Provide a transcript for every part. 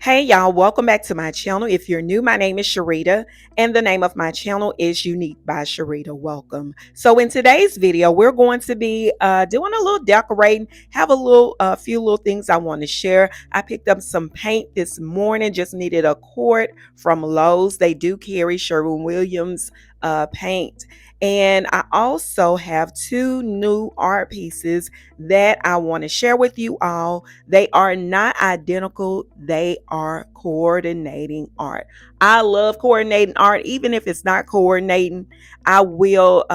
Hey y'all, welcome back to my channel. If you're new, my name is Sharita and the name of my channel is Unique by Sharita. Welcome. So in today's video, we're going to be doing a little decorating, have a few little things I want to share. I picked up some paint this morning, just needed a quart from Lowe's. They do carry Sherwin-Williams paint. And I also have two new art pieces that I want to share with you all. They are not identical, they are coordinating art. I love coordinating art, even if it's not coordinating. I will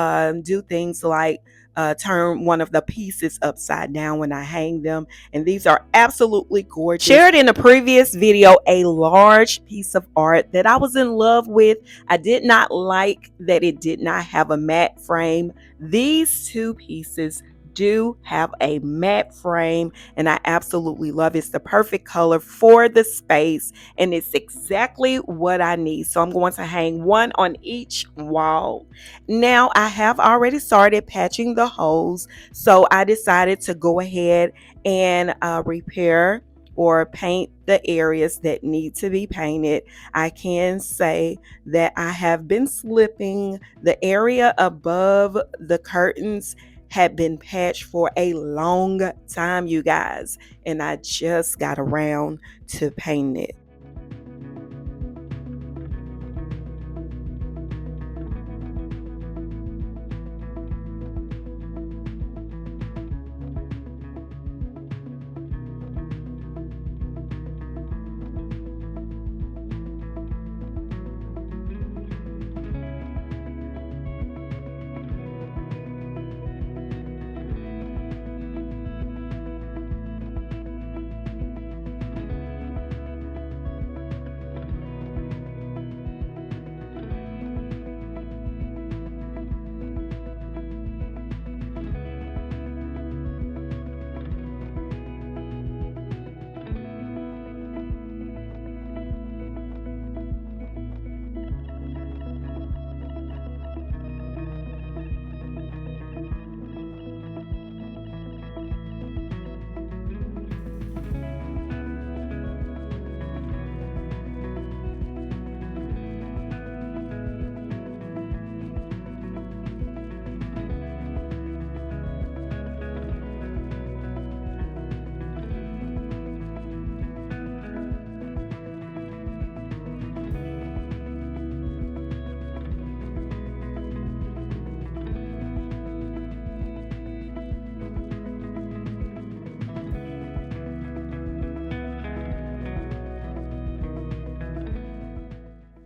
do things like turn one of the pieces upside down when I hang them, and these are absolutely gorgeous. Shared in a previous video a large piece of art that I was in love with. I did not like that it did not have a matte frame. These two pieces do have a matte frame and I absolutely love it. It's the perfect color for the space and it's exactly what I need. So I'm going to hang one on each wall. Now I have already started patching the holes, so I decided to go ahead and repair or paint the areas that need to be painted. I can say that I have been slipping. The area above the curtains had been patched for a long time, you guys, and I just got around to painting it.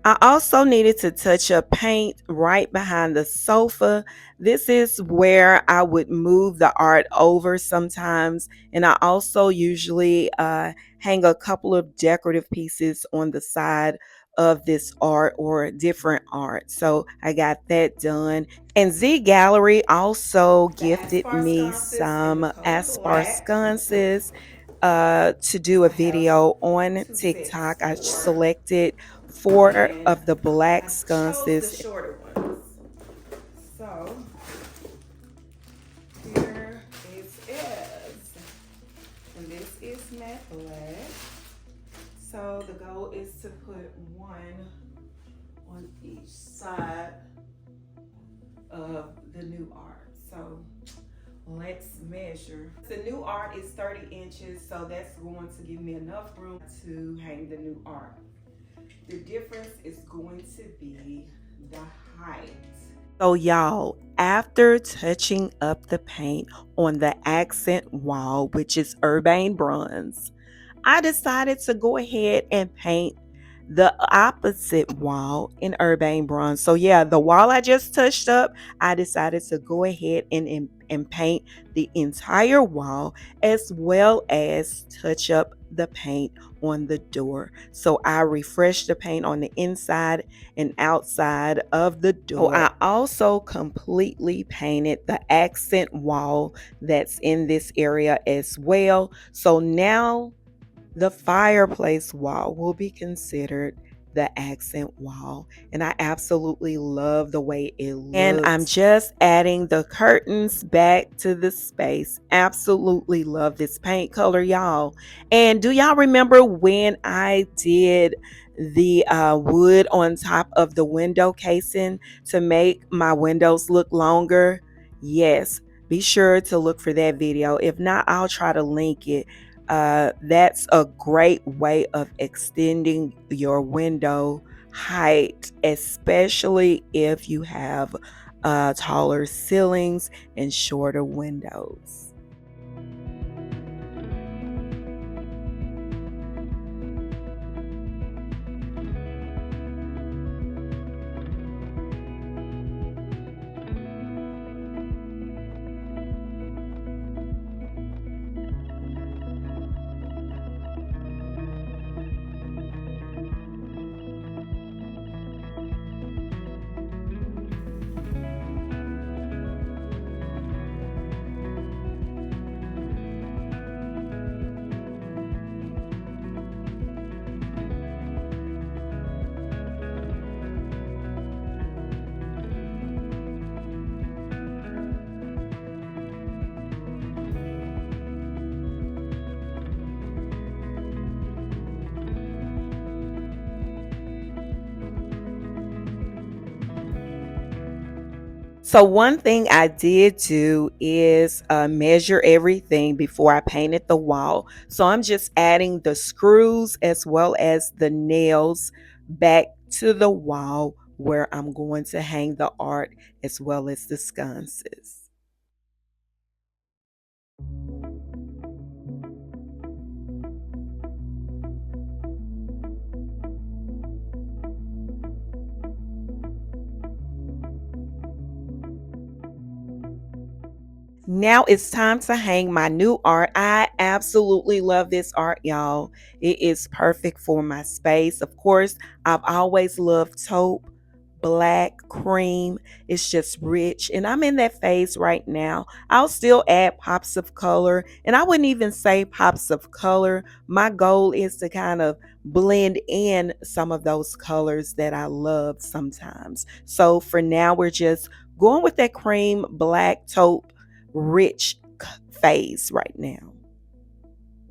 I also needed to touch up paint right behind the sofa. This is where I would move the art over sometimes. And I also usually hang a couple of decorative pieces on the side of this art or different art. So I got that done. And Z Gallery also gifted me some Aspar sconces to do a video on TikTok. I selected four of the black sconces. The shorter ones. So here is and this is matte black. So the goal is to put one on each side of the new art. So let's measure. The new art is 30 inches, so that's going to give me enough room to hang the new art. The difference is going to be the height. So y'all, after touching up the paint on the accent wall, which is urbane bronze, I decided to go ahead and paint the opposite wall in urbane bronze. So yeah, the wall I just touched up, I decided to go ahead and paint the entire wall as well as touch up the paint on the door. So I refreshed the paint on the inside and outside of the door. I also completely painted the accent wall that's in this area as well. So now the fireplace wall will be considered the accent wall. And I absolutely love the way it looks. And I'm just adding the curtains back to the space. Absolutely love this paint color, y'all. And do y'all remember when I did the wood on top of the window casing to make my windows look longer? Yes, be sure to look for that video. If not, I'll try to link it. That's a great way of extending your window height, especially if you have taller ceilings and shorter windows. So one thing I did do is measure everything before I painted the wall. So I'm just adding the screws as well as the nails back to the wall where I'm going to hang the art as well as the sconces. Now it's time to hang my new art. I absolutely love this art, y'all. It is perfect for my space. Of course, I've always loved taupe, black, cream. It's just rich. And I'm in that phase right now. I'll still add pops of color. And I wouldn't even say pops of color. My goal is to kind of blend in some of those colors that I love sometimes. So for now, we're just going with that cream, black, taupe rich phase right now.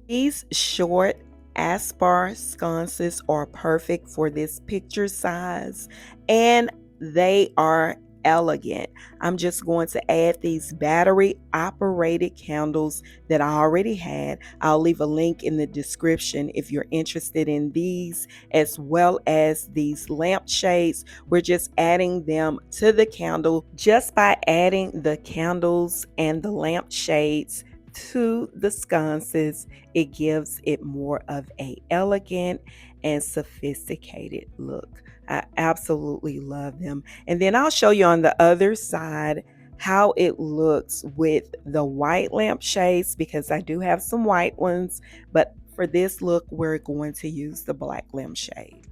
These short aspar sconces are perfect for this picture size and they are elegant. I'm just going to add these battery operated candles that I already had. I'll leave a link in the description if you're interested in these, as well as these lampshades. We're just adding them to the candle just by adding the candles and the lampshades to the sconces. It gives it more of a elegant and sophisticated look. I absolutely love them. And then I'll show you on the other side how it looks with the white lampshades, because I do have some white ones, but for this look we're going to use the black lampshades.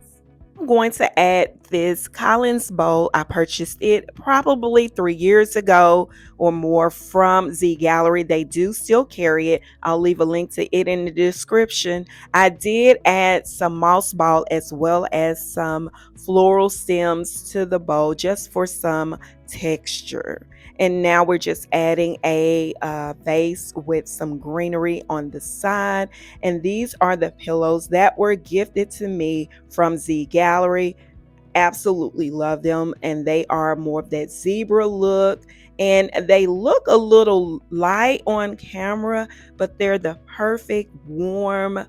I'm going to add this Collins bowl. I purchased it probably 3 years ago or more from Z Gallerie. They do still carry it. I'll leave a link to it in the description. I did add some moss ball as well as some floral stems to the bowl just for some texture. And now we're just adding a vase with some greenery on the side. And these are the pillows that were gifted to me from Z Gallerie. Absolutely love them, and they are more of that zebra look, and they look a little light on camera, but they're the perfect warm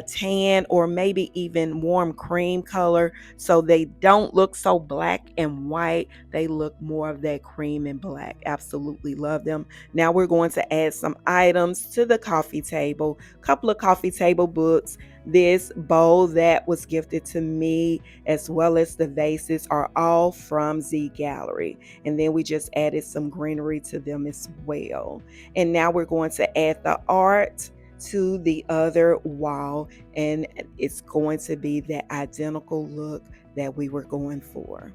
tan or maybe even warm cream color, so they don't look so black and white. They look more of that cream and black. Absolutely love them. Now we're going to add some items to the coffee table. A couple of coffee table books. This bowl that was gifted to me, as well as the vases, are all from Z Gallerie. And then we just added some greenery to them as well. And now we're going to add the art to the other wall, and it's going to be that identical look that we were going for.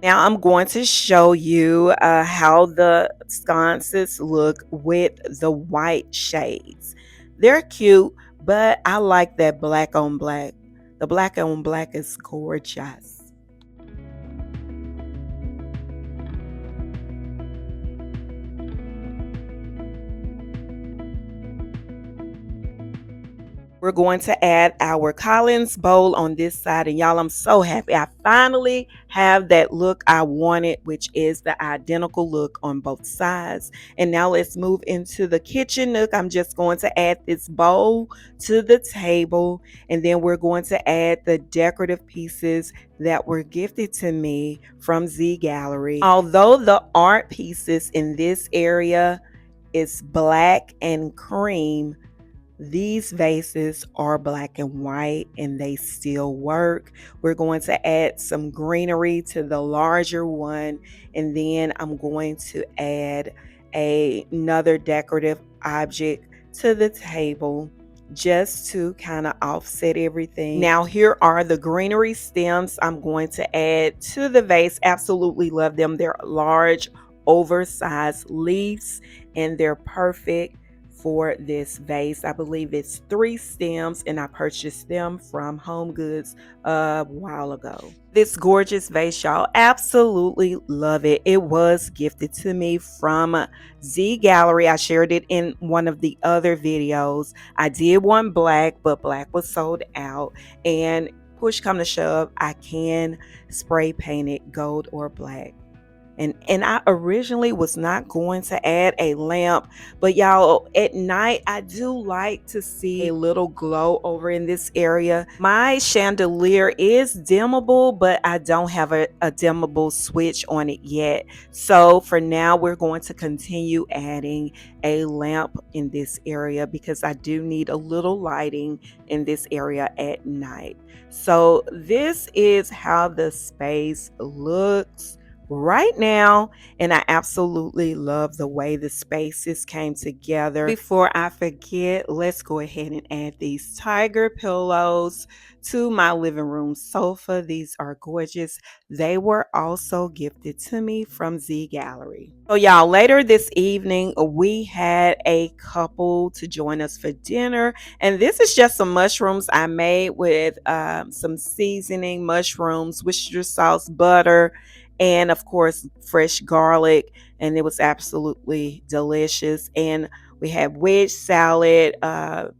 Now I'm going to show you how the sconces look with the white shades. They're cute, but I like that black on black. The black on black is gorgeous. We're going to add our Collins bowl on this side. And y'all, I'm so happy. I finally have that look I wanted, which is the identical look on both sides. And now let's move into the kitchen nook. I'm just going to add this bowl to the table. And then we're going to add the decorative pieces that were gifted to me from Z Gallerie. Although the art pieces in this area is black and cream, these vases are black and white and they still work. We're going to add some greenery to the larger one, and then I'm going to add another decorative object to the table just to kind of offset everything. Now, here are the greenery stems I'm going to add to the vase. Absolutely love them. They're large, oversized leaves, and they're perfect for this vase. I believe it's 3 stems and I purchased them from Home Goods a while ago. This gorgeous vase, y'all, absolutely love it. It was gifted to me from Z Gallerie. I shared it in one of the other videos. I did want black, but black was sold out, and push come to shove, I can spray paint it gold or black. And I originally was not going to add a lamp, but y'all, at night I do like to see a little glow over in this area. My chandelier is dimmable, but I don't have a dimmable switch on it yet. So for now, we're going to continue adding a lamp in this area because I do need a little lighting in this area at night. So this is how the space looks right now, and I absolutely love the way the spaces came together. Before I forget, let's go ahead and add these tiger pillows to my living room sofa. These are gorgeous. They were also gifted to me from Z Gallerie. So y'all, later this evening we had a couple to join us for dinner, and this is just some mushrooms I made with some seasoning, mushrooms, Worcestershire sauce, butter, and of course fresh garlic, and it was absolutely delicious. And we had wedge salad,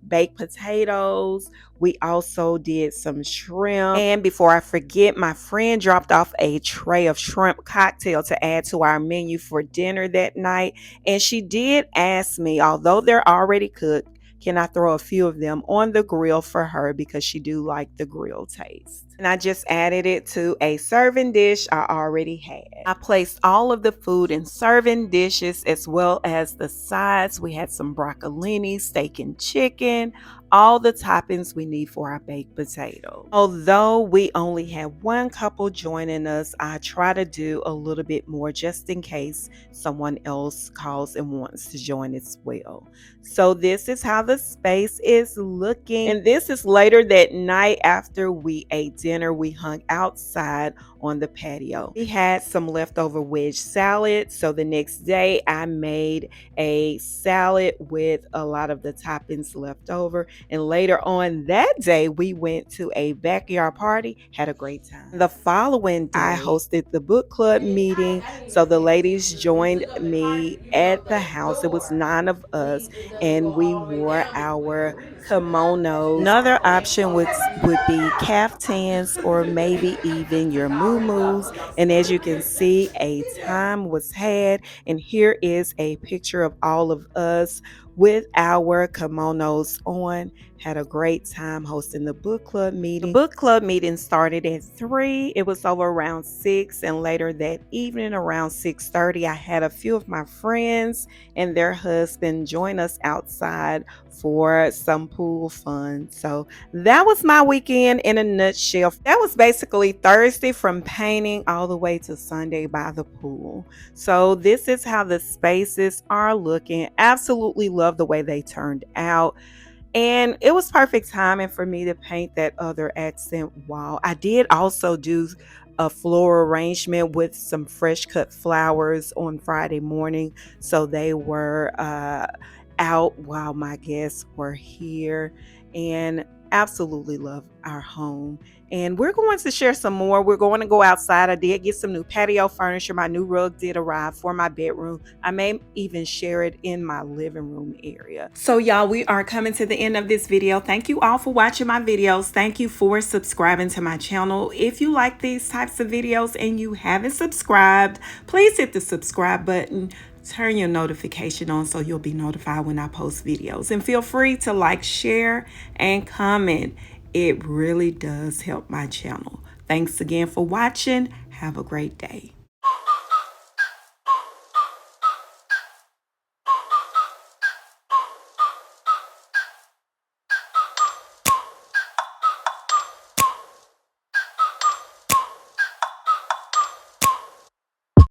baked potatoes. We also did some shrimp, and before I forget, my friend dropped off a tray of shrimp cocktail to add to our menu for dinner that night. And she did ask me, although they're already cooked, can I throw a few of them on the grill for her because she do like the grill taste. And I just added it to a serving dish I already had. I placed all of the food in serving dishes as well as the sides. We had some broccolini, steak and chicken, all the toppings we need for our baked potato. Although we only had one couple joining us, I try to do a little bit more just in case someone else calls and wants to join as well. So this is how the space is looking. And this is later that night after we ate dinner. We hung outside on the patio. We had some leftover wedge salad. So the next day I made a salad with a lot of the toppings left over. And later on that day, we went to a backyard party, had a great time. The following day, I hosted the book club meeting. So the ladies joined me at the house. It was 9 of us, and we wore our kimonos. Another option would be caftans or maybe even your muumuus. And as you can see, a time was had, and here is a picture of all of us with our kimonos on. Had a great time hosting the book club meeting. The book club meeting started at 3. It was over around 6, and later that evening around 6:30, I had a few of my friends and their husband join us outside for some pool fun. So that was my weekend in a nutshell. That was basically Thursday from painting all the way to Sunday by the pool. So this is how the spaces are looking. Absolutely love the way they turned out. And it was perfect timing for me to paint that other accent wall. I did also do a floral arrangement with some fresh cut flowers on Friday morning. So they were out while my guests were here, and absolutely love our home. And we're going to share some more. We're going to go outside. I did get some new patio furniture. My new rug did arrive for my bedroom. I may even share it in my living room area. So y'all, we are coming to the end of this video. Thank you all for watching my videos. Thank you for subscribing to my channel. If you like these types of videos and you haven't subscribed, please hit the subscribe button. Turn your notification on so you'll be notified when I post videos. And feel free to like, share, and comment. It really does help my channel. Thanks again for watching. Have a great day.